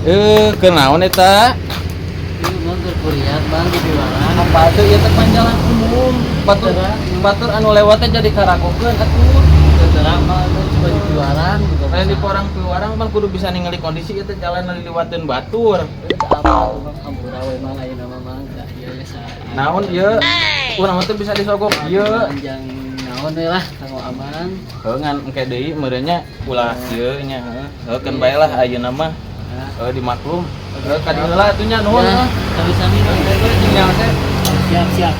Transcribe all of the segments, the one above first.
Kenaon eta? Ieu mah keur kuliah Bang di Biwaran. Apa teh ieu teh panjalan umum. Batur anu lewat teh jadi karakokeun atuh. Terang mah coba di Biwaran juga. Lain di porang piwarang mah kudu bisa ningali kondisi ieu teh jalan anu liwateun batur. Apa Bang hampura we mah lain nama mah enggak ieu sa. Naon ieu? Urang teh bisa disogok ieu. Panjang naon we lah kanggo aman. Heuh ngan engke deui meureunnya ulah ieu nya heuh. Heuh keun bae lah ayeuna mah. Dimaklum. Heuh ka dieu lah atuh nya nuhun. Sami-sami Bang. Tinggal teh. Siap.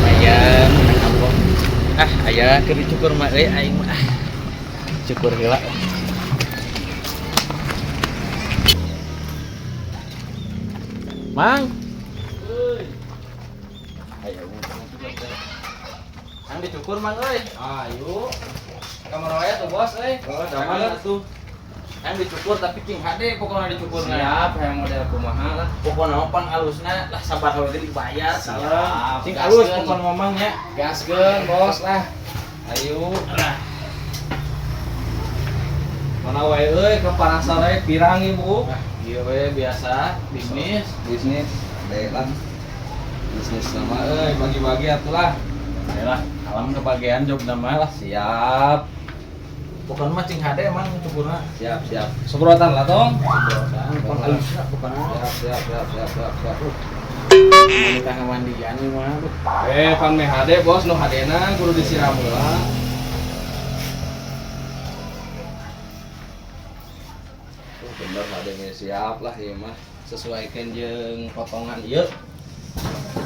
Ayan, ampun. Aya keur dicukur mah aing mah. Cukur heula. Mang. Euy. Aya Ang dicukur mang euy. Ayo. Kamar wae tuh bos euy. Damang atuh. Ang dicukur tapi king HD pokokna dicukur Siap, hayang model kumaha lah. Pokokna pan alusna lah sabar we dibayar. Siap. Cing alus pokokna ngomong nya. Gaskeun bos lah. Ayo. Mana wae euy kapanasan we pirang ibu. Ieu we biasa bisnis. Ade lah. Bisnis nama euy bagi-bagi atuh lah. Ayolah, alam kebagian job nama lah. Siap. Pokokna mah cing HD emang cukurna. Siap. Semprotan lah tong. Pang alusna pokokna. Siap. Kita ngamandian ieu mah. Pan meh HD bos nu HD-na kudu disiram heula. Bener HD ge siap lah ieu mah. Sesuaikan jeung potongan ieu.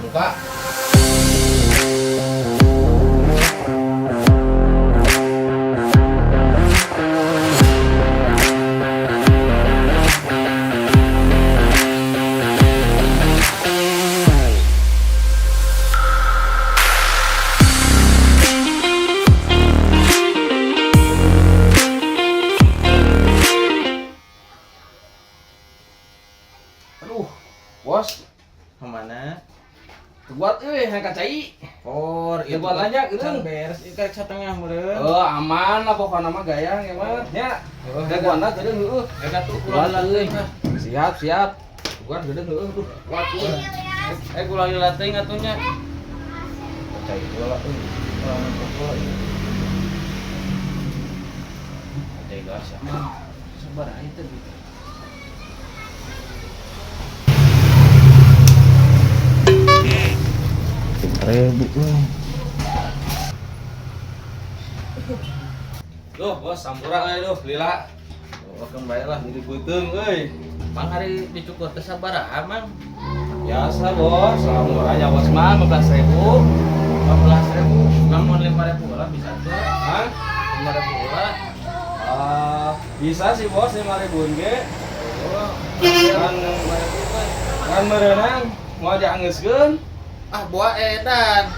Buka. Aduh, bos. Kemana? Buat euy hayang kacai. Ieu buat aja geuning. beres ieu ka satengah meureun. Aman lah pokokna mah gayang ya mah. Nya. Daguanna geudeung heueuh. Eta tuh Buat kurang euy. teuing. Siap. Buat geudeung heueuh tuh. Kuat euy. Kula lila teuing atunya. Cai heula euy. Cai gas ya. Sabar aja teh. Duh, bos sampura euy duh, lila. Kembali lah. Dibeuteung euy. Mang hari dicukur teh sabaraha mang? Biasa bos, sampuranya bos mah 15.000. 15.000. Namun 5.000 lah bisa tuh. Hah? 5.000 lah. Bisa sih bos 5.000 ge. Kan merenang mau diangeuskeun. Buah edan.